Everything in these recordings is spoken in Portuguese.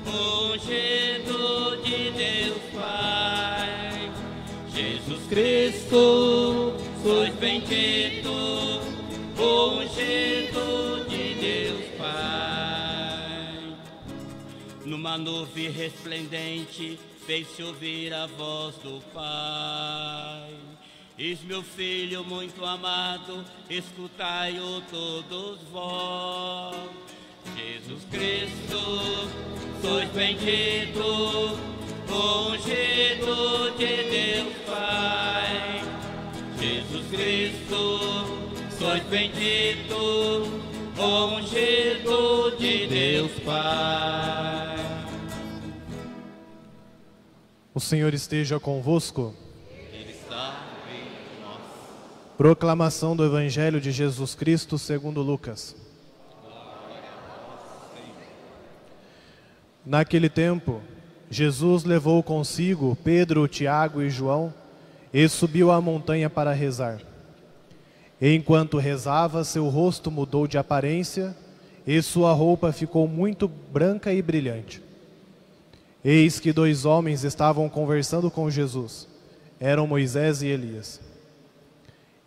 ungido de Deus Pai. Jesus Cristo, sois bendito, ungido de Deus Pai. Numa nuvem resplendente, fez-se ouvir a voz do Pai. Eis meu filho muito amado, escutai-o todos vós. Jesus Cristo, sois bendito, ungido de Deus Pai. Jesus Cristo, sois bendito, ungido de Deus Pai. O Senhor esteja convosco. Ele está no meio de nós. Proclamação do Evangelho de Jesus Cristo segundo Lucas. Naquele tempo, Jesus levou consigo Pedro, Tiago e João e subiu à montanha para rezar. Enquanto rezava, seu rosto mudou de aparência e sua roupa ficou muito branca e brilhante. Eis que 2 homens estavam conversando com Jesus. Eram Moisés e Elias.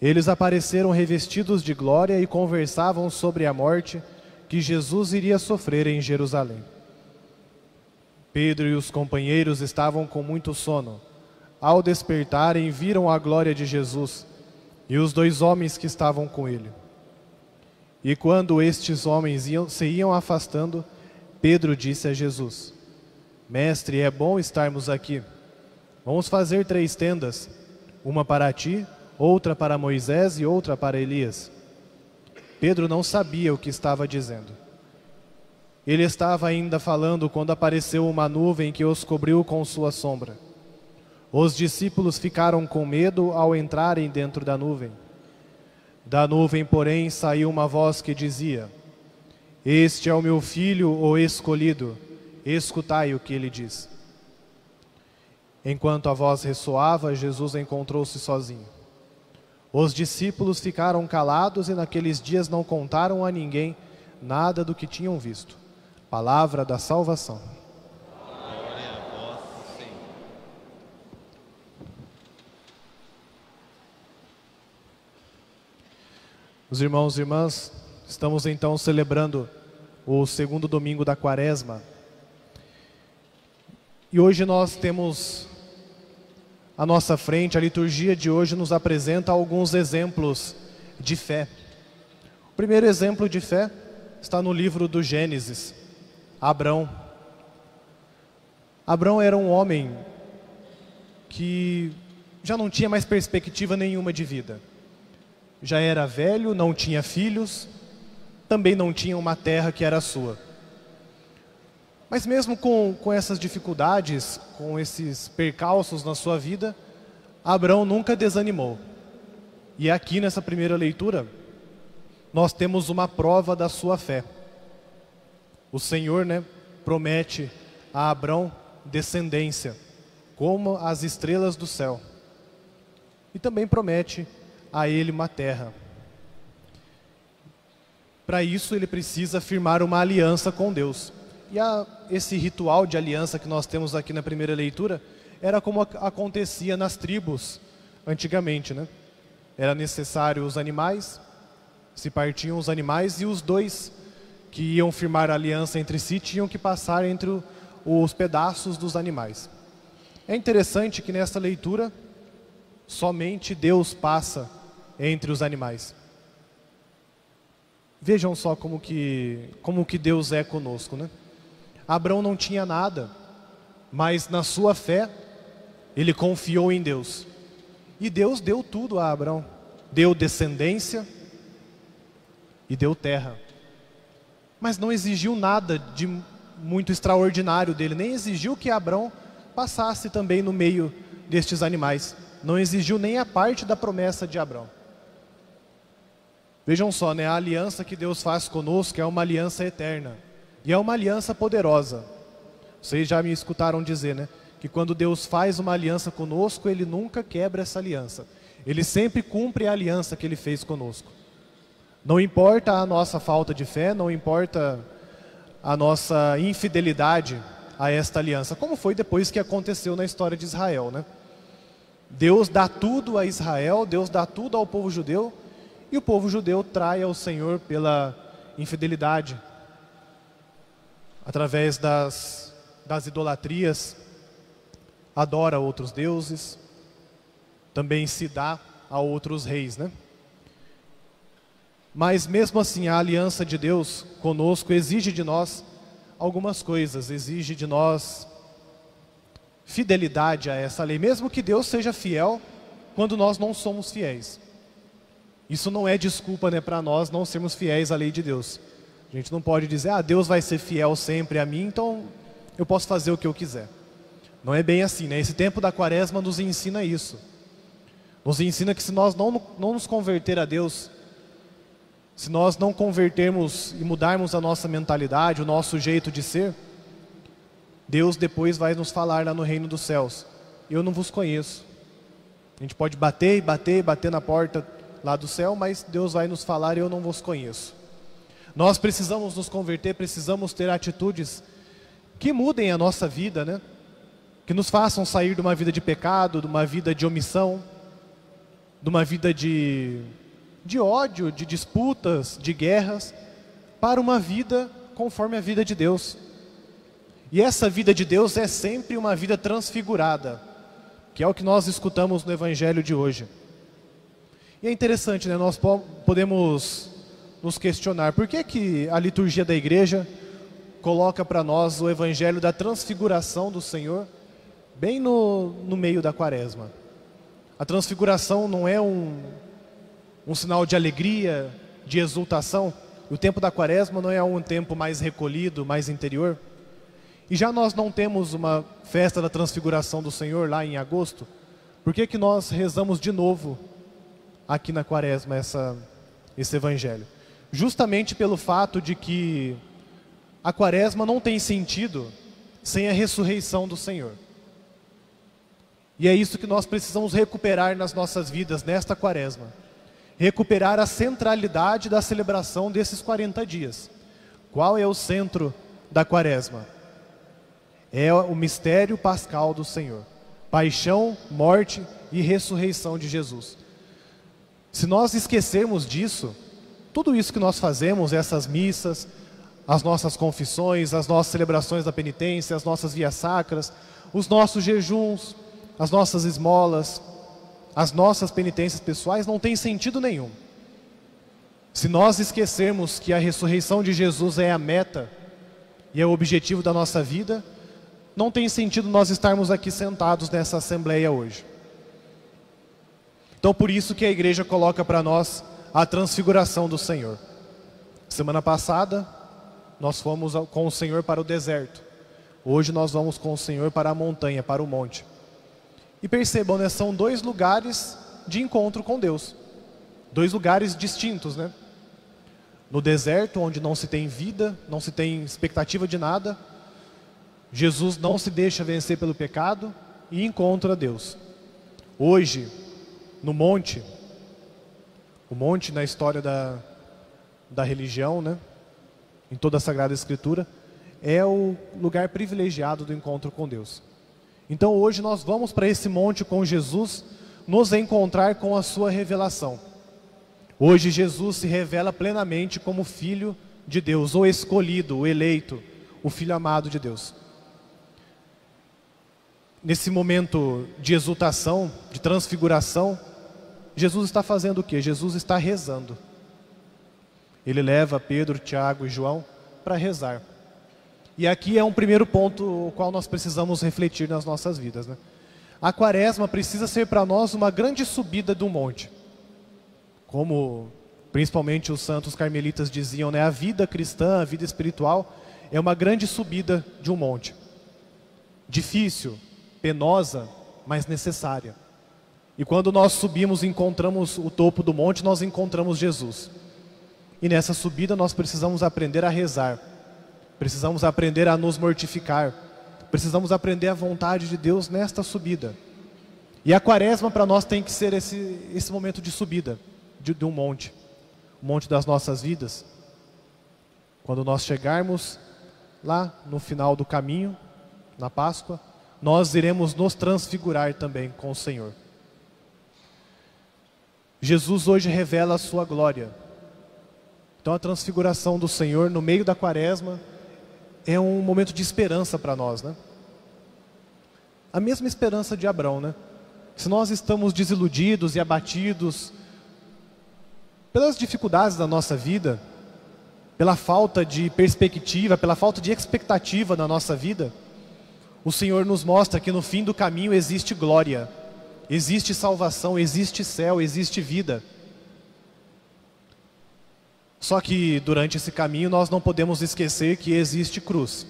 Eles apareceram revestidos de glória e conversavam sobre a morte que Jesus iria sofrer em Jerusalém. Pedro e os companheiros estavam com muito sono. Ao despertarem, viram a glória de Jesus e os 2 homens que estavam com ele. E quando estes homens se iam afastando, Pedro disse a Jesus: Mestre, é bom estarmos aqui. Vamos fazer 3 tendas, uma para ti, outra para Moisés e outra para Elias. Pedro não sabia o que estava dizendo. Ele estava ainda falando quando apareceu uma nuvem que os cobriu com sua sombra. Os discípulos ficaram com medo ao entrarem dentro da nuvem. Da nuvem, porém, saiu uma voz que dizia: Este é o meu filho, o escolhido, escutai o que ele diz. Enquanto a voz ressoava, Jesus encontrou-se sozinho. Os discípulos ficaram calados e naqueles dias não contaram a ninguém nada do que tinham visto. Palavra da salvação. Glória a vós, Senhor. Os irmãos e irmãs, estamos então celebrando o 2º domingo da Quaresma. E hoje nós temos à nossa frente, a liturgia de hoje nos apresenta alguns exemplos de fé. O primeiro exemplo de fé está no livro do Gênesis. Abrão. Abrão era um homem que já não tinha mais perspectiva nenhuma de vida. Já era velho, não tinha filhos, também não tinha uma terra que era sua. Mas mesmo com essas dificuldades, com esses percalços na sua vida, Abrão nunca desanimou. E aqui nessa primeira leitura, nós temos uma prova da sua fé. O Senhor, promete a Abrão descendência, como as estrelas do céu. E também promete a ele uma terra. Para isso ele precisa firmar uma aliança com Deus. E esse ritual de aliança que nós temos aqui na primeira leitura, era como acontecia nas tribos antigamente, Era necessário os animais, se partiam os animais e os 2 que iam firmar a aliança entre si tinham que passar entre os pedaços dos animais. É interessante que nesta leitura, somente Deus passa entre os animais. Vejam só como que Deus é conosco, Abrão não tinha nada, mas na sua fé, ele confiou em Deus. E Deus deu tudo a Abrão. Deu descendência e deu terra. Mas não exigiu nada de muito extraordinário dele. Nem exigiu que Abrão passasse também no meio destes animais. Não exigiu nem a parte da promessa de Abrão. Vejam só, a aliança que Deus faz conosco é uma aliança eterna. E é uma aliança poderosa. Vocês já me escutaram dizer, que quando Deus faz uma aliança conosco, Ele nunca quebra essa aliança. Ele sempre cumpre a aliança que Ele fez conosco. Não importa a nossa falta de fé, não importa a nossa infidelidade a esta aliança, como foi depois que aconteceu na história de Israel, né? Deus dá tudo a Israel, Deus dá tudo ao povo judeu, e o povo judeu trai ao Senhor pela infidelidade, através das idolatrias, adora outros deuses, também se dá a outros reis, né? Mas mesmo assim, a aliança de Deus conosco exige de nós algumas coisas, exige de nós fidelidade a essa lei, mesmo que Deus seja fiel quando nós não somos fiéis. Isso não é desculpa, né, para nós não sermos fiéis à lei de Deus. A gente não pode dizer, Deus vai ser fiel sempre a mim, então eu posso fazer o que eu quiser. Não é bem assim, né? Esse tempo da quaresma nos ensina isso. Nos ensina que se nós não nos converter a Deus, se nós não convertermos e mudarmos a nossa mentalidade, o nosso jeito de ser, Deus depois vai nos falar lá no reino dos céus, eu não vos conheço. A gente pode bater na porta lá do céu, mas Deus vai nos falar, eu não vos conheço. Nós precisamos nos converter, precisamos ter atitudes que mudem a nossa vida, né? Que nos façam sair de uma vida de pecado, de uma vida de omissão, de uma vida de ódio, de disputas, de guerras, para uma vida conforme a vida de Deus. E essa vida de Deus é sempre uma vida transfigurada, que é o que nós escutamos no Evangelho de hoje. E é interessante, né? Nós podemos nos questionar, por que a liturgia da igreja coloca para nós o Evangelho da transfiguração do Senhor bem no meio da quaresma? A transfiguração não é um sinal de alegria, de exultação? O tempo da quaresma não é um tempo mais recolhido, mais interior? E já nós não temos uma festa da transfiguração do Senhor lá em agosto? Por que nós rezamos de novo aqui na quaresma esse evangelho? Justamente pelo fato de que a quaresma não tem sentido sem a ressurreição do Senhor. E é isso que nós precisamos recuperar nas nossas vidas nesta quaresma. Recuperar a centralidade da celebração desses 40 dias. Qual é o centro da quaresma? É o mistério pascal do Senhor. Paixão, morte e ressurreição de Jesus. Se nós esquecermos disso, tudo isso que nós fazemos, essas missas, as nossas confissões, as nossas celebrações da penitência, as nossas vias sacras, os nossos jejuns, as nossas esmolas, as nossas penitências pessoais, não tem sentido nenhum. Se nós esquecermos que a ressurreição de Jesus é a meta e é o objetivo da nossa vida, não tem sentido nós estarmos aqui sentados nessa assembleia hoje. Então por isso que a igreja coloca para nós a transfiguração do Senhor. Semana passada nós fomos com o Senhor para o deserto. Hoje nós vamos com o Senhor para a montanha, para o monte. E percebam, né, são dois lugares de encontro com Deus. Dois lugares distintos, né? No deserto, onde não se tem vida, não se tem expectativa de nada, Jesus não se deixa vencer pelo pecado e encontra Deus. Hoje, no monte, o monte na história da religião, né, em toda a Sagrada Escritura, é o lugar privilegiado do encontro com Deus. Então hoje nós vamos para esse monte com Jesus, nos encontrar com a sua revelação. Hoje Jesus se revela plenamente como Filho de Deus, o escolhido, o eleito, o Filho amado de Deus. Nesse momento de exultação, de transfiguração, Jesus está fazendo o quê? Jesus está rezando. Ele leva Pedro, Tiago e João para rezar. E aqui é um primeiro ponto o qual nós precisamos refletir nas nossas vidas, né? A quaresma precisa ser para nós uma grande subida de um monte. Como principalmente os santos carmelitas diziam, né? A vida cristã, a vida espiritual é uma grande subida de um monte. Difícil, penosa, mas necessária. E quando nós subimos e encontramos o topo do monte, nós encontramos Jesus. E nessa subida nós precisamos aprender a rezar. Precisamos aprender a nos mortificar. Precisamos aprender a vontade de Deus nesta subida. E a quaresma para nós tem que ser esse momento de subida de um monte. O monte das nossas vidas. Quando nós chegarmos lá no final do caminho, na Páscoa, nós iremos nos transfigurar também com o Senhor. Jesus hoje revela a sua glória. Então a transfiguração do Senhor no meio da quaresma é um momento de esperança para nós, né? A mesma esperança de Abrão, né? Se nós estamos desiludidos e abatidos pelas dificuldades da nossa vida, pela falta de perspectiva, pela falta de expectativa na nossa vida, o Senhor nos mostra que no fim do caminho existe glória, existe salvação, existe céu, existe vida. Só que durante esse caminho nós não podemos esquecer que existe cruz,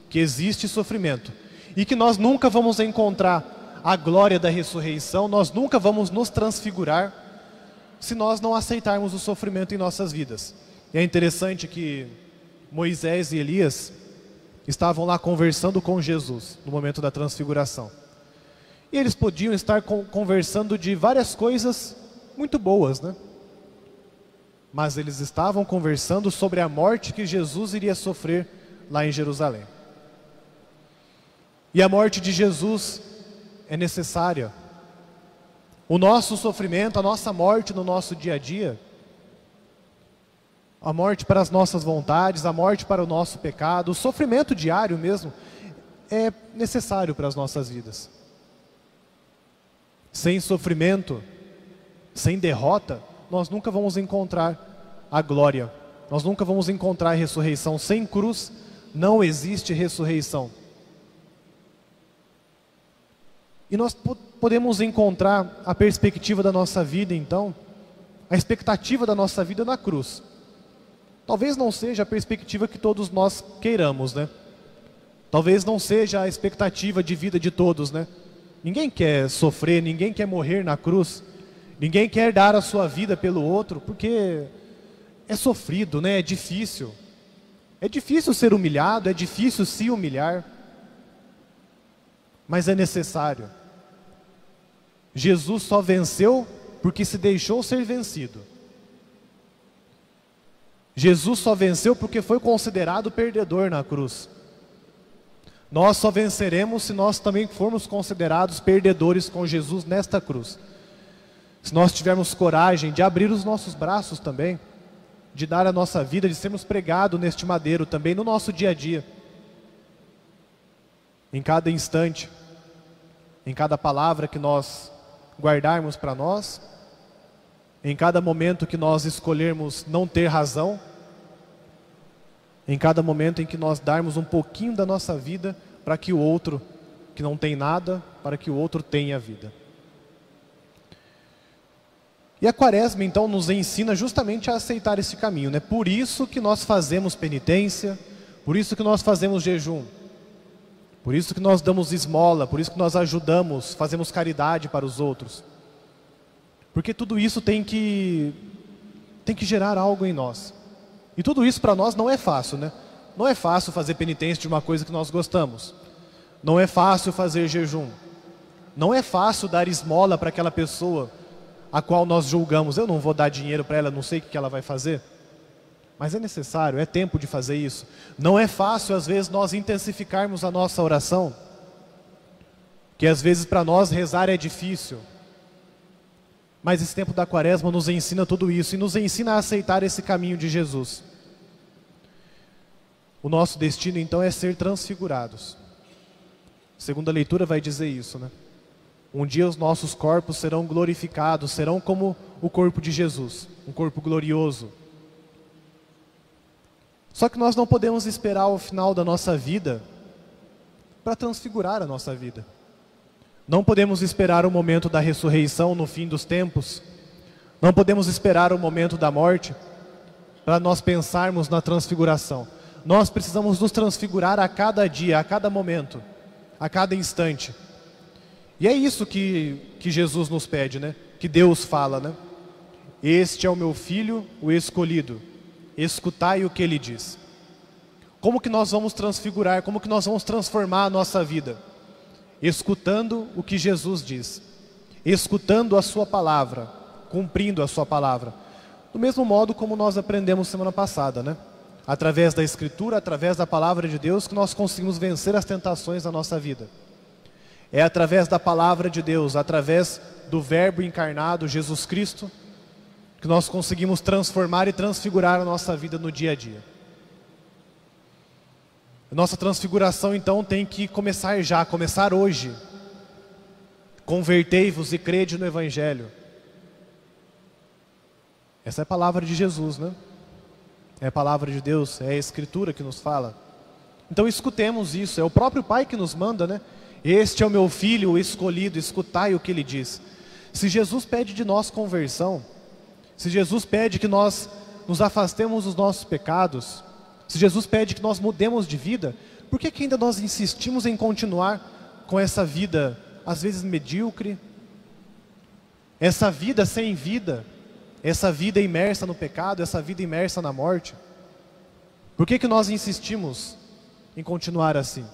que existe sofrimento, e que nós nunca vamos encontrar a glória da ressurreição, nós nunca vamos nos transfigurar se nós não aceitarmos o sofrimento em nossas vidas. E é interessante que Moisés e Elias estavam lá conversando com Jesus no momento da transfiguração. E eles podiam estar conversando de várias coisas muito boas, né? Mas eles estavam conversando sobre a morte que Jesus iria sofrer lá em Jerusalém. E a morte de Jesus é necessária. O nosso sofrimento, a nossa morte no nosso dia a dia, a morte para as nossas vontades, a morte para o nosso pecado, o sofrimento diário mesmo, é necessário para as nossas vidas. Sem sofrimento, sem derrota, nós nunca vamos encontrar a glória, nós nunca vamos encontrar a ressurreição. Sem cruz não existe ressurreição. E nós podemos encontrar a perspectiva da nossa vida, então, a expectativa da nossa vida na cruz. Talvez não seja a perspectiva que todos nós queiramos, né? Talvez não seja a expectativa de vida de todos, né? Ninguém quer sofrer, ninguém quer morrer na cruz, ninguém quer dar a sua vida pelo outro, porque é sofrido, né? É difícil. É difícil ser humilhado, é difícil se humilhar, mas é necessário. Jesus só venceu porque se deixou ser vencido. Jesus só venceu porque foi considerado perdedor na cruz. Nós só venceremos se nós também formos considerados perdedores com Jesus nesta cruz. Se nós tivermos coragem de abrir os nossos braços também, de dar a nossa vida, de sermos pregados neste madeiro também no nosso dia a dia. Em cada instante, em cada palavra que nós guardarmos para nós, em cada momento que nós escolhermos não ter razão, em cada momento em que nós darmos um pouquinho da nossa vida para que o outro, que não tem nada, para que o outro tenha vida. E a quaresma então nos ensina justamente a aceitar esse caminho, né? Por isso que nós fazemos penitência, por isso que nós fazemos jejum, por isso que nós damos esmola, por isso que nós ajudamos, fazemos caridade para os outros. Porque tudo isso tem que gerar algo em nós. E tudo isso para nós não é fácil, né? Não é fácil fazer penitência de uma coisa que nós gostamos. Não é fácil fazer jejum. Não é fácil dar esmola para aquela pessoa a qual nós julgamos. Eu não vou dar dinheiro para ela, não sei o que ela vai fazer. Mas é necessário, é tempo de fazer isso. Não é fácil, às vezes, nós intensificarmos a nossa oração. Que às vezes para nós rezar é difícil. Mas esse tempo da quaresma nos ensina tudo isso e nos ensina a aceitar esse caminho de Jesus. O nosso destino então é ser transfigurados. A segunda leitura vai dizer isso, né? Um dia os nossos corpos serão glorificados, serão como o corpo de Jesus, um corpo glorioso. Só que nós não podemos esperar o final da nossa vida para transfigurar a nossa vida. Não podemos esperar o momento da ressurreição no fim dos tempos. Não podemos esperar o momento da morte para nós pensarmos na transfiguração. Nós precisamos nos transfigurar a cada dia, a cada momento, a cada instante. E é isso que Jesus nos pede, né? Que Deus fala, né? Este é o meu filho, o escolhido. Escutai o que ele diz. Como que nós vamos transfigurar? Como que nós vamos transformar a nossa vida? Escutando o que Jesus diz. Escutando a sua palavra. Cumprindo a sua palavra. Do mesmo modo como nós aprendemos semana passada, né? através da Escritura, através da Palavra de Deus, que nós conseguimos vencer as tentações da nossa vida. É através da Palavra de Deus, através do Verbo encarnado, Jesus Cristo, que nós conseguimos transformar e transfigurar a nossa vida no dia a dia. A nossa transfiguração, então, tem que começar já, começar hoje. Convertei-vos e crede no Evangelho. Essa é a palavra de Jesus, né? É a palavra de Deus, é a Escritura que nos fala. Então escutemos isso, é o próprio Pai que nos manda, né? Este é o meu filho, o escolhido, escutai o que ele diz. Se Jesus pede de nós conversão, se Jesus pede que nós nos afastemos dos nossos pecados, se Jesus pede que nós mudemos de vida, por que ainda nós insistimos em continuar com essa vida, às vezes medíocre, essa vida sem vida, essa vida imersa no pecado, essa vida imersa na morte? Por que nós insistimos em continuar assim?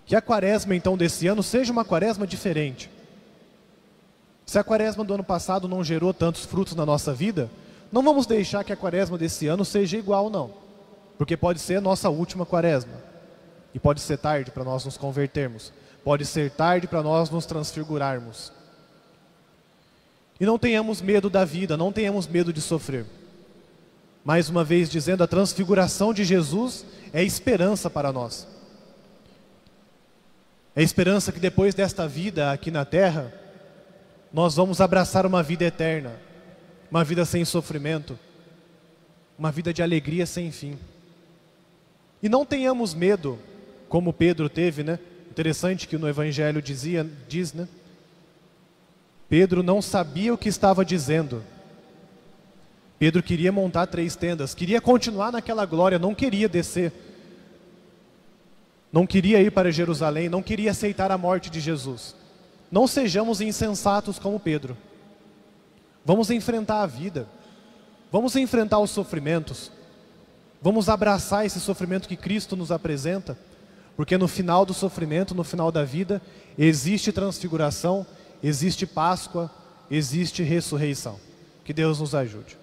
Que a quaresma então desse ano seja uma quaresma diferente. Se a quaresma do ano passado não gerou tantos frutos na nossa vida, não vamos deixar que a quaresma desse ano seja igual, não. Porque pode ser a nossa última quaresma. E pode ser tarde para nós nos convertermos. Pode ser tarde para nós nos transfigurarmos. E não tenhamos medo da vida, não tenhamos medo de sofrer. Mais uma vez dizendo, a transfiguração de Jesus é esperança para nós. É esperança que depois desta vida aqui na terra, nós vamos abraçar uma vida eterna, uma vida sem sofrimento, uma vida de alegria sem fim. E não tenhamos medo, como Pedro teve, né? Interessante que no Evangelho diz, né? Pedro não sabia o que estava dizendo. Pedro queria montar 3 tendas, queria continuar naquela glória, não queria descer. Não queria ir para Jerusalém, não queria aceitar a morte de Jesus. Não sejamos insensatos como Pedro. Vamos enfrentar a vida. Vamos enfrentar os sofrimentos. Vamos abraçar esse sofrimento que Cristo nos apresenta. Porque no final do sofrimento, no final da vida, existe transfiguração, existe Páscoa, existe ressurreição. Que Deus nos ajude.